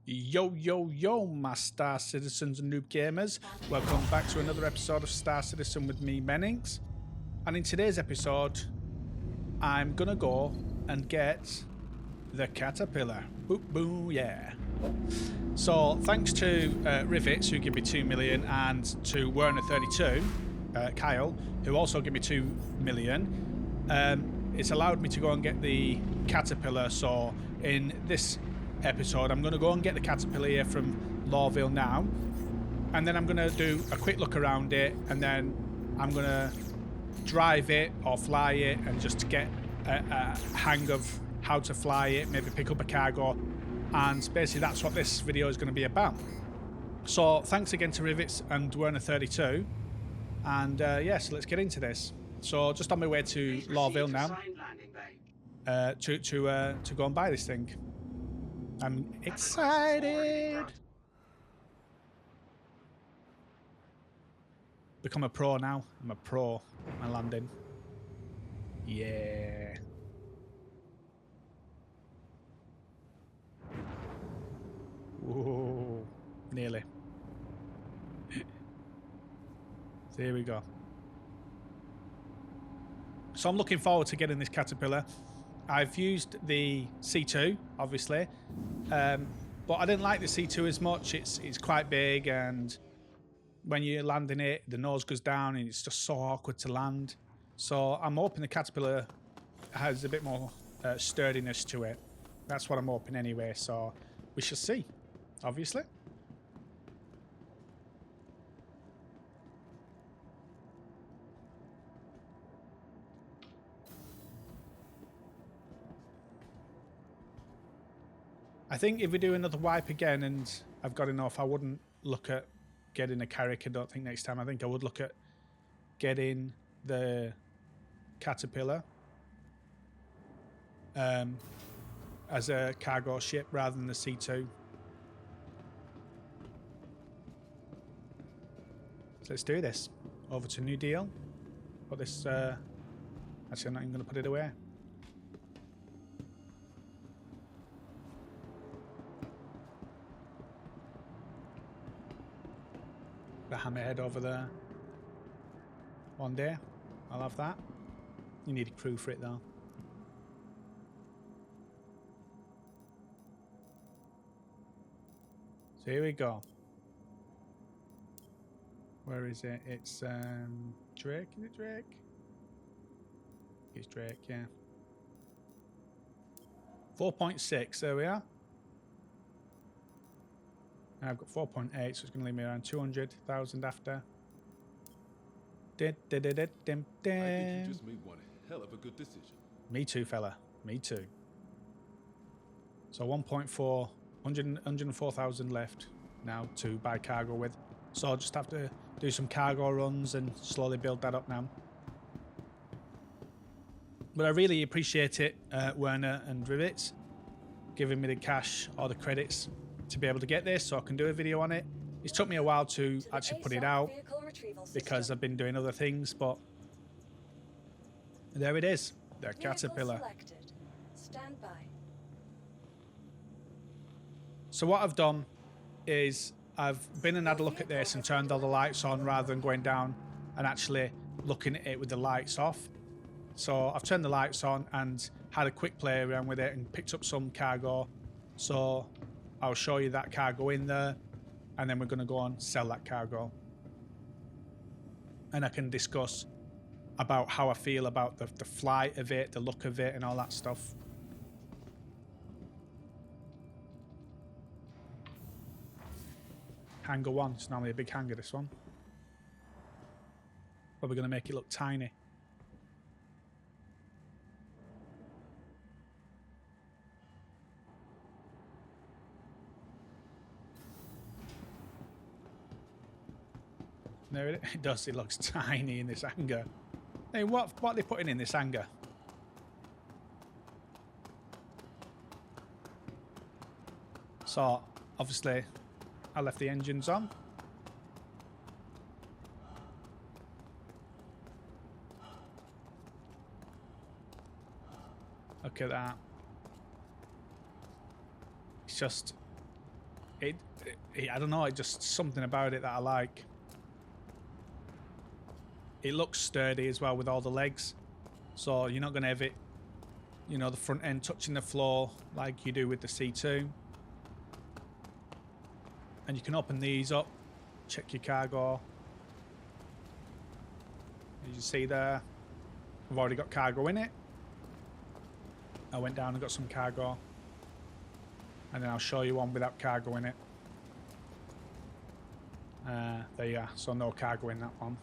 Yo, yo, yo, my Star Citizens and Noob Gamers. Welcome back to another episode of Star Citizen with me, Mennings. And in today's episode, I'm gonna go and get the Caterpillar. Boo, boo, yeah. So, thanks to Rivets, who gave me 2 million, and to Werner32, Kyle, who also gave me 2 million, it's allowed me to go and get the Caterpillar. So, in this episode, I'm going to go and get the Caterpillar here from Lawville now, and then I'm going to do a quick look around it, and then I'm going to drive it or fly it and just get a hang of how to fly it, maybe pick up a cargo, and basically that's what this video is going to be about. So thanks again to Rivets and Werner32, and yeah, so let's get into this. So just on my way to Lawville now to go and buy this thing. I'm excited. Become a pro now. I'm a pro. My landing. Yeah. Whoa. Nearly. So here we go. So I'm looking forward to getting this Caterpillar. I've used the C2, obviously, but I didn't like the C2 as much. It's quite big, and when you're landing it, the nose goes down, and it's just so awkward to land. So I'm hoping the Caterpillar has a bit more sturdiness to it. That's what I'm hoping anyway, so we shall see, obviously. I think if we do another wipe again and I've got enough, I wouldn't look at getting a Carrack, I don't think, next time. I think I would look at getting the Caterpillar as a cargo ship rather than the C2. So let's do this. Over to New Deal. Put this... actually, I'm not even going to put it away. The hammerhead over there. One day, I'll have that. You need a crew for it though. So here we go. Where is it? It's Drake. Is it Drake? It's Drake, yeah. 4.6. There we are. And I've got 4.8, so it's going to leave me around 200,000 after. I think you just made one hell of a good decision. Me too, fella. Me too. So 1.4, 104,000 left now to buy cargo with. So I'll just have to do some cargo runs and slowly build that up now. But I really appreciate it, Werner and Rivets, giving me the cash or the credits to be able to get this so I can do a video on it. It's took me a while to actually put it out because I've been doing other things, but there it is, the Caterpillar. Stand by. So what I've done is I've been and had a look at this and turned all the lights on rather than going down and actually looking at it with the lights off. So I've turned the lights on and had a quick play around with it and picked up some cargo. So I'll show you that cargo in there, and then we're going to go and sell that cargo. And I can discuss about how I feel about the flight of it, the look of it, and all that stuff. Hangar 1. It's normally a big hangar, this one. Probably going to make it look tiny. There it does. It looks tiny in this hangar. Hey, what are they putting in this hangar? So, obviously, I left the engines on. Look at that. It's just I don't know, it just something about it that I like. It looks sturdy as well with all the legs, so you're not going to have it, you know, the front end touching the floor like you do with the C2. And you can open these up, check your cargo. As you see there, I've already got cargo in it. I went down and got some cargo, and then I'll show you one without cargo in it. There you are, so no cargo in that one.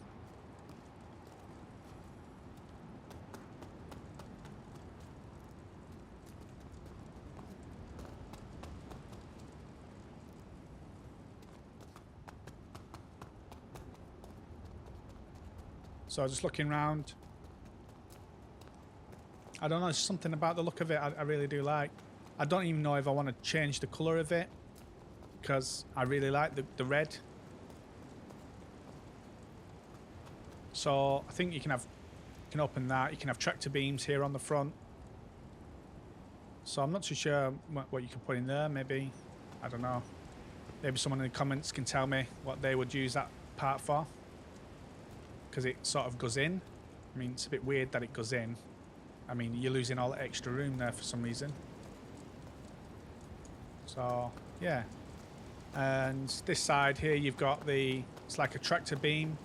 So just looking around, I don't know, there's something about the look of it I really do like. I don't even know if I want to change the colour of it, because I really like the red. So I think you can open that. You can have tractor beams here on the front. So I'm not too sure what you can put in there. Maybe, I don't know. Maybe someone in the comments can tell me what they would use that part for, because it sort of goes in. I mean, it's a bit weird that it goes in. I mean, you're losing all the extra room there for some reason. So, yeah. And this side here, you've got it's like a tractor beam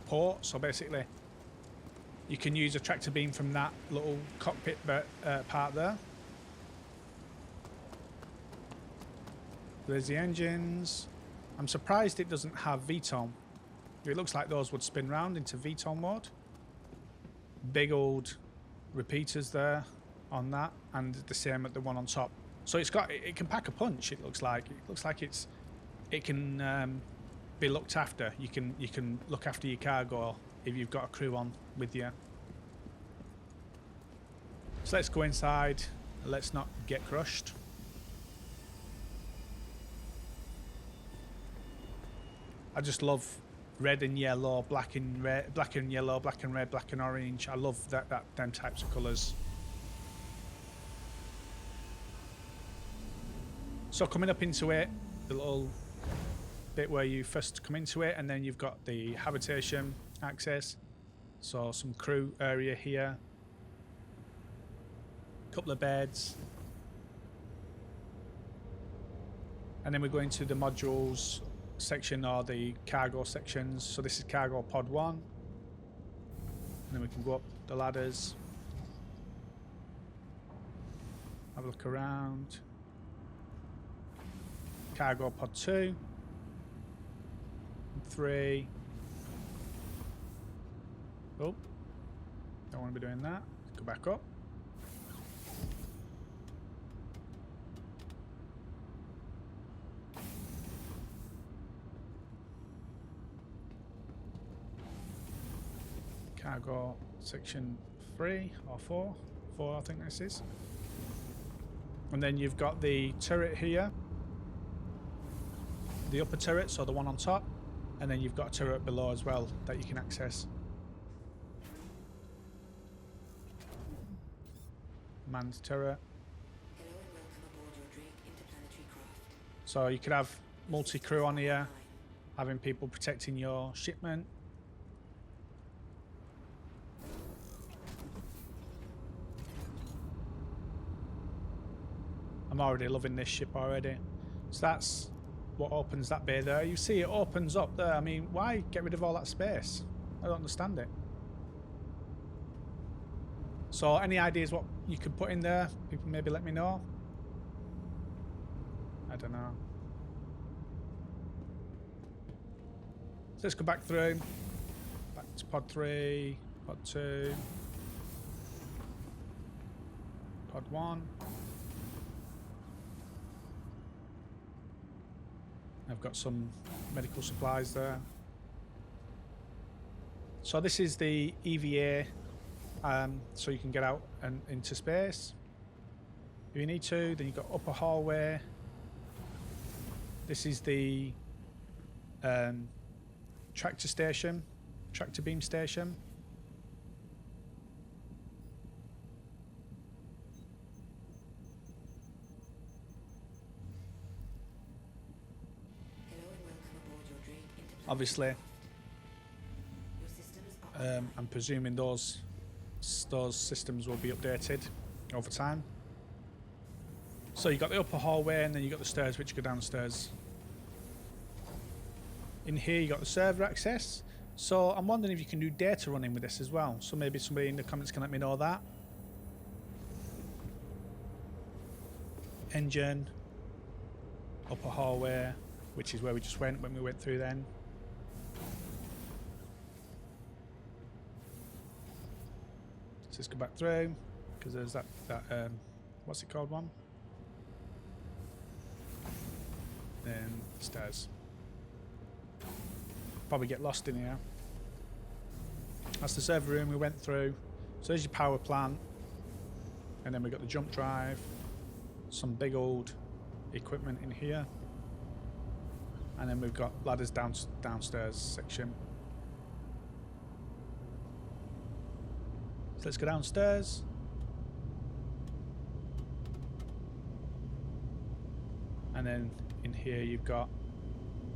port. So basically, you can use a tractor beam from that little cockpit part there. There's the engines. I'm surprised it doesn't have VTOL. It looks like those would spin round into VTOL mode. Big old repeaters there on that, and the same at the one on top. So it can pack a punch. It looks like it can be looked after. You can look after your cargo if you've got a crew on with you. So let's go inside. Let's not get crushed. I just love red and yellow, black and red, black and yellow, black and red, black and orange. I love them types of colours. So coming up into it, the little bit where you first come into it, and then you've got the habitation access. So some crew area here, a couple of beds, and then we go into the modules section, or the cargo sections. So this is cargo pod 1, and then we can go up the ladders, have a look around. Cargo pod 2, 3. Oh, don't want to be doing that. Go back up. Cargo section 3 or 4. 4, I think this is. And then you've got the turret here. The upper turret, so the one on top. And then you've got a turret below as well that you can access. Manned turret. Hello and welcome aboard your Drake interplanetary craft. So you could have multi-crew on here, having people protecting your shipment. I'm already loving this ship already. So that's what opens that bay there. You see it opens up there. I mean, why get rid of all that space? I don't understand it. So any ideas what you could put in there? People maybe let me know. I don't know. So let's go back through. Back to pod 3, pod 2, pod 1. I've got some medical supplies there. So this is the EVA, so you can get out and into space if you need to. Then you've got upper hallway. This is the tractor station, tractor beam station. obviously. Your system is up. I'm presuming those systems will be updated over time. So you got the upper hallway, and then you got the stairs which go downstairs. In here you got the server access. So I'm wondering if you can do data running with this as well. So maybe somebody in the comments can let me know that. Engine, upper hallway, which is where we just went when we went through then. So let's go back through, because there's that what's it called one? Then stairs. Probably get lost in here. That's the server room we went through. So there's your power plant, and then we got the jump drive, some big old equipment in here, and then we've got ladders downstairs section. So let's go downstairs. And then in here you've got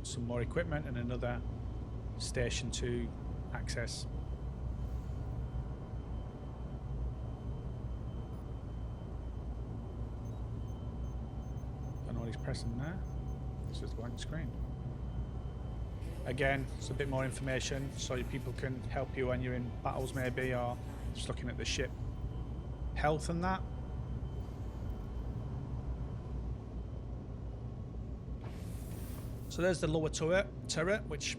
some more equipment and another station to access. Don't know what he's pressing there. It's just a blank screen. Again, it's a bit more information so people can help you when you're in battles maybe, or just looking at the ship health and that. So there's the lower turret, which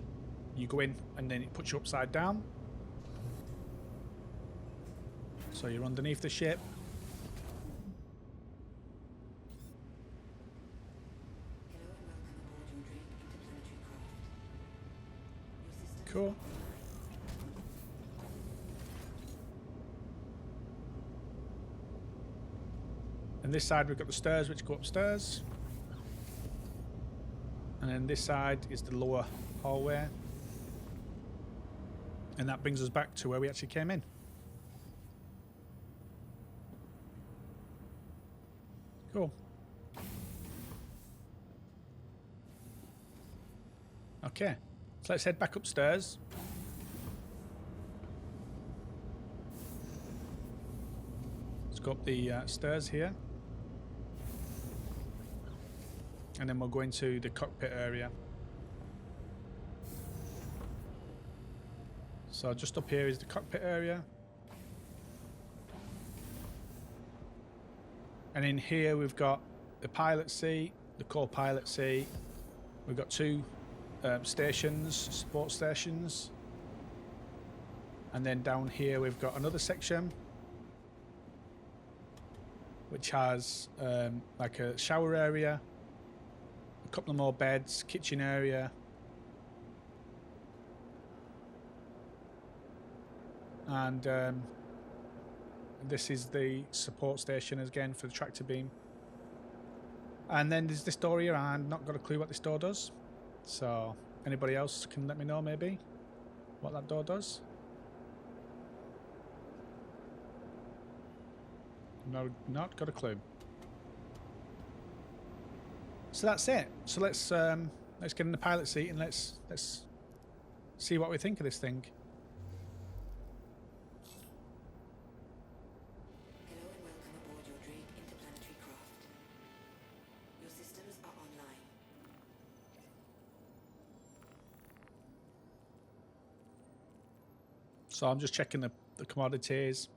you go in and then it puts you upside down. So you're underneath the ship. Hello and welcome aboard your drink interplanetary craft. Your system Cool. And this side we've got the stairs which go upstairs. And then this side is the lower hallway. And that brings us back to where we actually came in. Cool. Okay, so let's head back upstairs. Let's go up the stairs here. And then we'll go into the cockpit area. So just up here is the cockpit area. And in here we've got the pilot seat, the co-pilot seat. We've got two stations, support stations. And then down here we've got another section which has like a shower area, a couple of more beds, kitchen area, and this is the support station again for the tractor beam. And then there's this door here. I'm not got a clue what this door does, so anybody else can let me know maybe what that door does. No, not got a clue. So that's it. So let's get in the pilot seat and let's see what we think of this thing. Hello and welcome aboard your drink interplanetary craft. Your systems are online. So I'm just checking the commodities.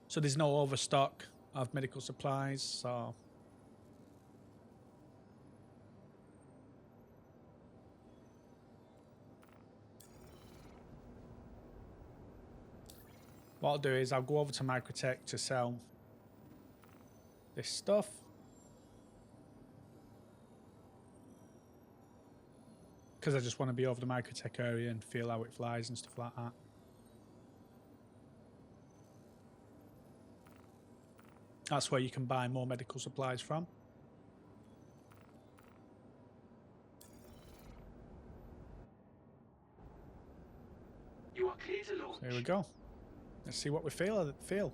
So there's no overstock of medical supplies, so what I'll do is I'll go over to Microtech to sell this stuff. Because I just want to be over the Microtech area and feel how it flies and stuff like that. That's where you can buy more medical supplies from. You are clear to launch. So here we go. Let's see what we feel.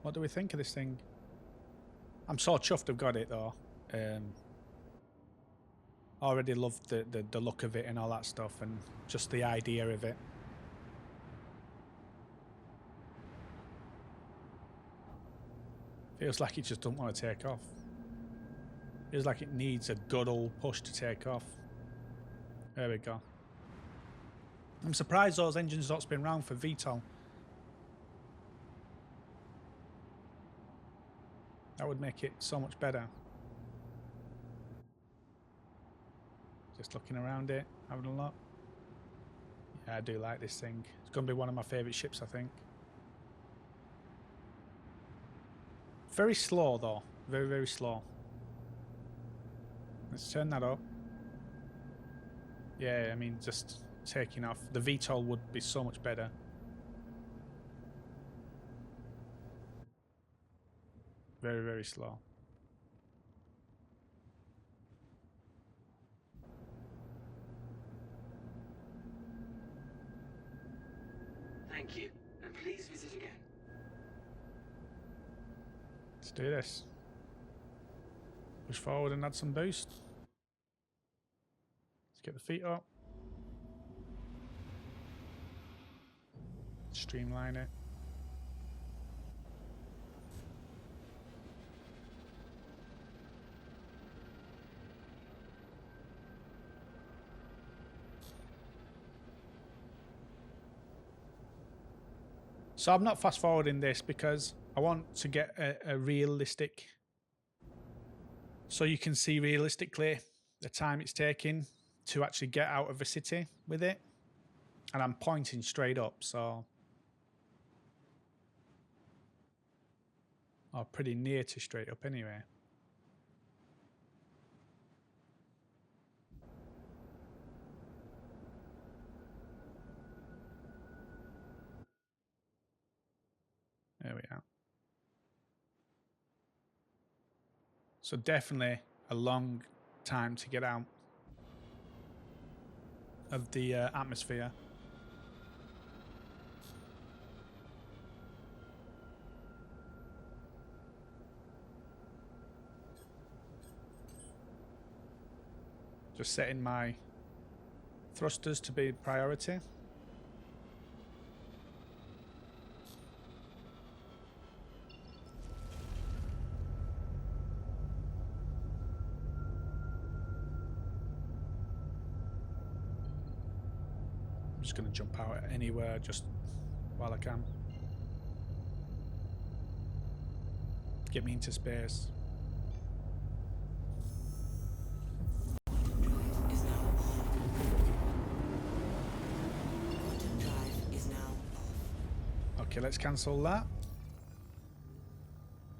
What do we think of this thing? I'm so chuffed I've got it though. Already loved the look of it and all that stuff, and just the idea of it. Feels like it just doesn't want to take off. Feels like it needs a good old push to take off. There we go. I'm surprised those engines don't spin round for VTOL. That would make it so much better. Just looking around it, having a look. Yeah, I do like this thing. It's going to be one of my favourite ships, I think. Very slow, though. Very, very slow. Let's turn that up. Yeah, I mean, just taking off. The VTOL would be so much better. Very, very slow. Thank you, and please visit again. Let's do this. Push forward and add some boost. Let's get the feet up. Streamline it. So I'm not fast forwarding this because I want to get a realistic, so you can see realistically the time it's taking to actually get out of a city with it. And I'm pointing straight up, so, or pretty near to straight up anyway. There we are. So definitely a long time to get out of the atmosphere. Just setting my thrusters to be priority. I'm just going to jump out anywhere just while I can. Get me into space. Okay, let's cancel that.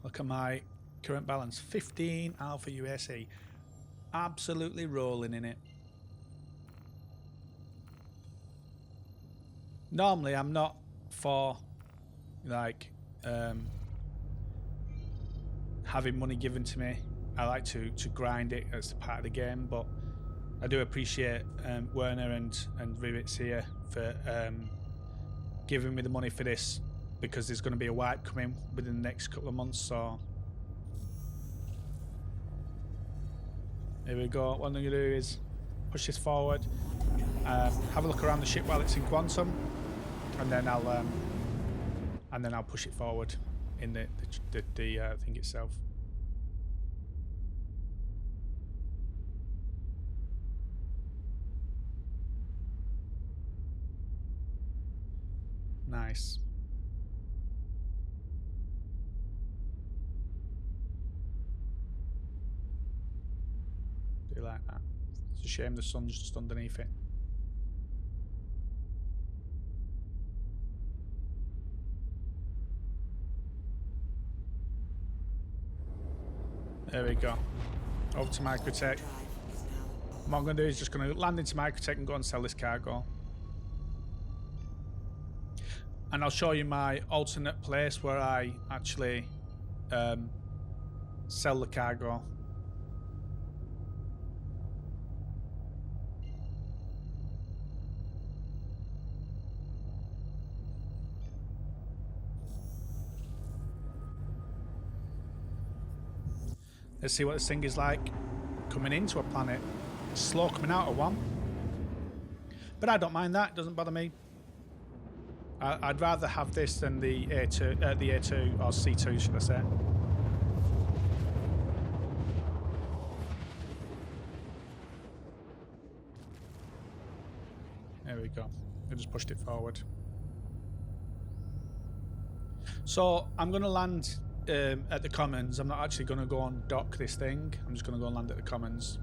Look at my current balance. 15 Alpha USA. Absolutely rolling in it. Normally, I'm not for, like, having money given to me. I like to grind it as part of the game, but I do appreciate Werner and Rivets here for giving me the money for this, because there's going to be a wipe coming within the next couple of months. So here we go. What I'm going to do is push this forward, have a look around the ship while it's in quantum, and then I'll push it forward in the thing itself. Nice. Do you like that? It's a shame the sun's just underneath it. There we go. Over to Microtech. What I'm going to do is just going to land into Microtech and go and sell this cargo. And I'll show you my alternate place where I actually sell the cargo. Let's see what this thing is like coming into a planet. slow coming out of one. But I don't mind that. It doesn't bother me. I'd rather have this than the A2 or C2, should I say. There we go. I just pushed it forward. So I'm going to land at the Commons. I'm not actually going to go and dock this thing. I'm just going to go and land at the Commons.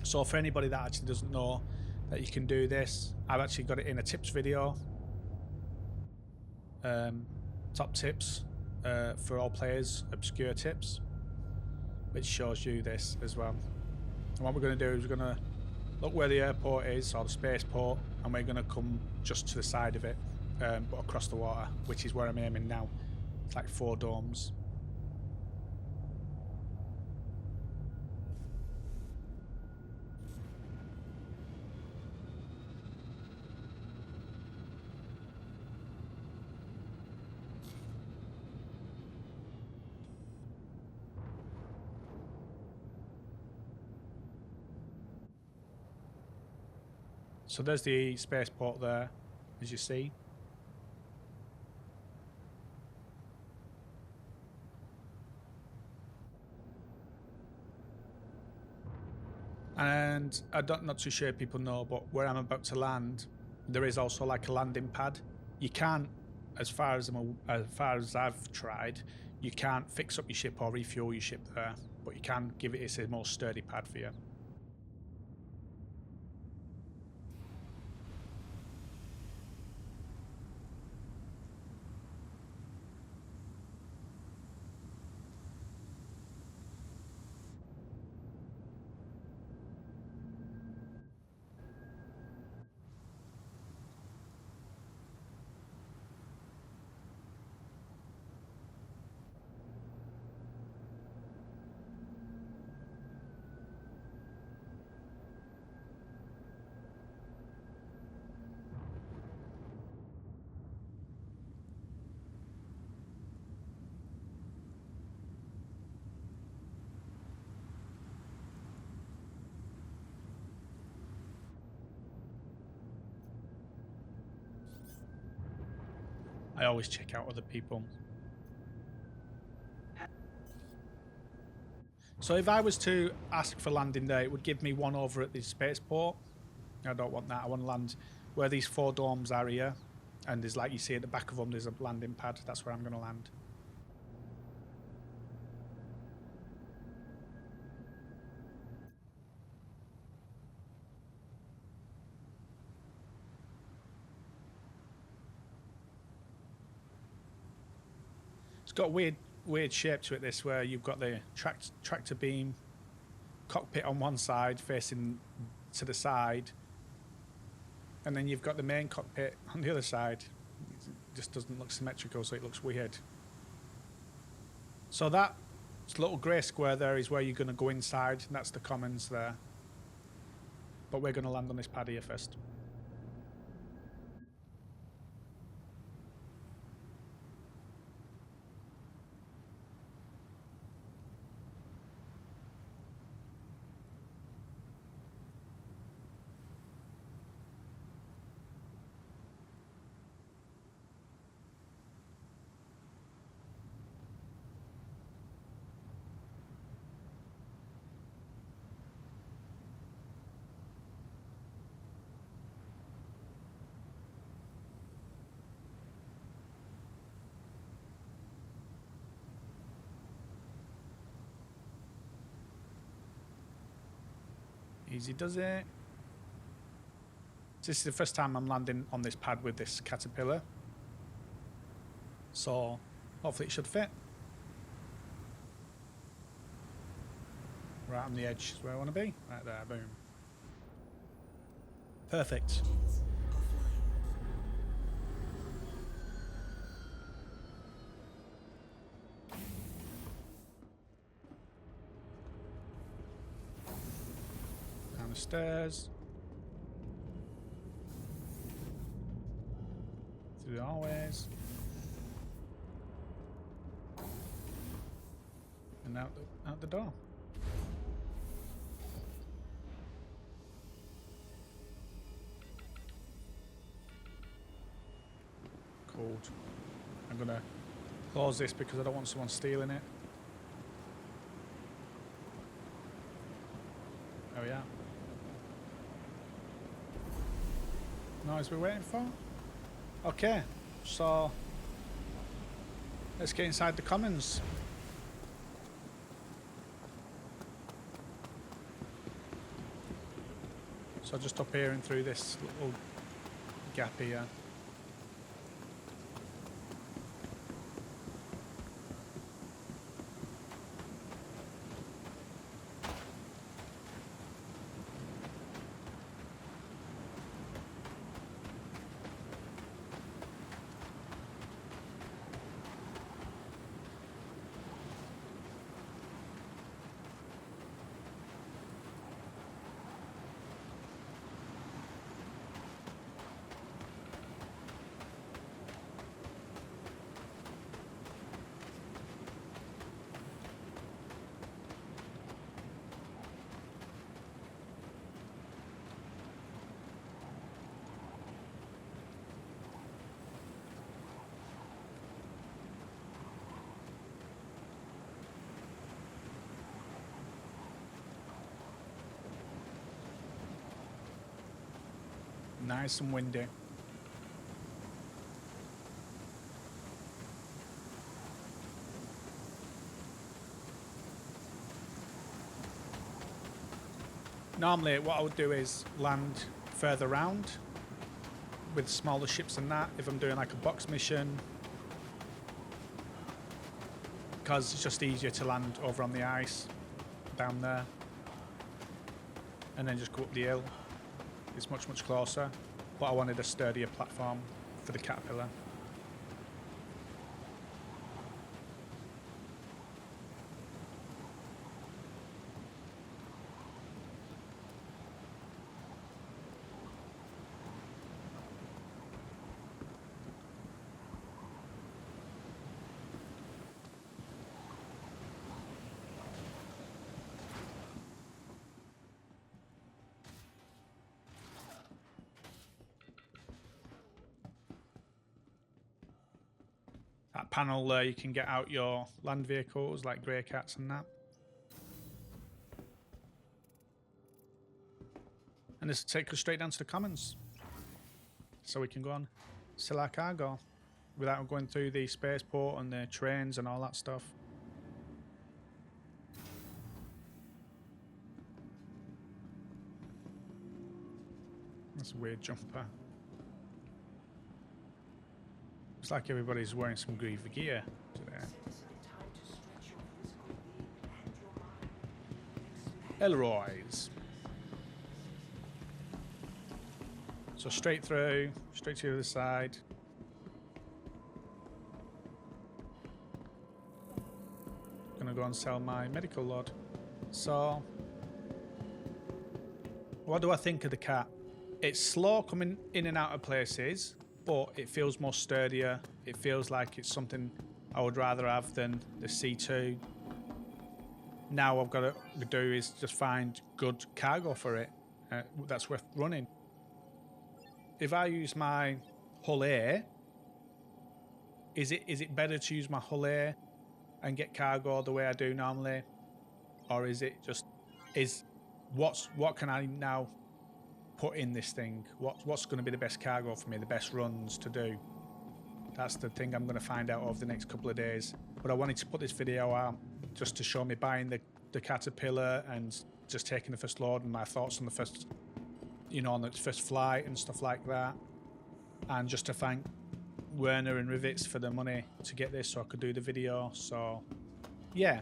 So for anybody that actually doesn't know that you can do this, I've actually got it in a tips video. Top tips for all players, obscure tips, which shows you this as well. And what we're going to do is we're going to look where the airport is, or the spaceport, and we're going to come just to the side of it, but across the water, which is where I'm aiming now. It's like 4 domes. So there's the spaceport there, as you see. And I'm not too sure if people know, but where I'm about to land, there is also like a landing pad. You can't, as far as I've tried, you can't fix up your ship or refuel your ship there, but you can give it a more sturdy pad for you. I always check out other people. So if I was to ask for landing there, it would give me one over at the spaceport. I don't want that. I want to land where these 4 domes are here. And there's, like you see at the back of them, there's a landing pad. That's where I'm going to land. It's got weird shape to it, this, where you've got the tractor beam, cockpit on one side facing to the side, and then you've got the main cockpit on the other side. It just doesn't look symmetrical, so it looks weird. So that little grey square there is where you're going to go inside, and that's the Commons there. But we're going to land on this pad here first. Easy does it. This is the first time I'm landing on this pad with this caterpillar, so hopefully it should fit. Right on the edge is where I want to be. Right there, boom. Perfect. Down the stairs. Through the hallways. And out the door. I'm going to close this because I don't want someone stealing it. There we are. Noise we're waiting for? Okay, so let's get inside the commons. So just up here and through this little gap here. Nice and windy. Normally what I would do is land further round with smaller ships than that if I'm doing like a box mission, because it's just easier to land over on the ice down there and then just go up the hill. It's much closer, but I wanted a sturdier platform for the Caterpillar. That panel there, you can get out your land vehicles like grey cats and that. And this will take us straight down to the commons, so we can go and sell our cargo without going through the spaceport and the trains and all that stuff. That's a weird jumper. Looks like everybody's wearing some groovy gear today. Elroy's. So straight through, straight to the other side. Gonna go and sell my medical load. So, what do I think of the cat? It's slow coming in and out of places, but it feels more sturdier. It feels like it's something I would rather have than the C2. Now I've got to do is just find good cargo for it that's worth running. If I use my hull A, is it better to use my hull A and get cargo the way I do normally, or is it just what can I now put in this thing? What's going to be the best cargo for me, the best runs to do? That's the thing I'm going to find out over the next couple of days. But I wanted to put this video out just to show me buying the Caterpillar and just taking the first load and my thoughts on the first, on the first flight and stuff like that. And just to thank Werner and Rivets for the money to get this so I could do the video. So, yeah.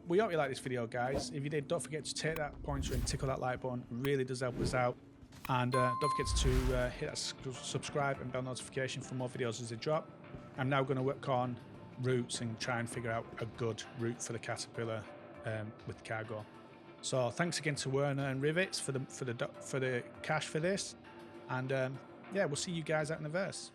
We hope you like this video, guys. If you did, don't forget to take that pointer and tickle that like button. It really does help us out. And don't forget to hit that subscribe and bell notification for more videos as they drop. I'm now going to work on routes and try and figure out a good route for the Caterpillar with cargo. So thanks again to Werner and Rivets for the cash for this. And yeah, we'll see you guys out in the verse.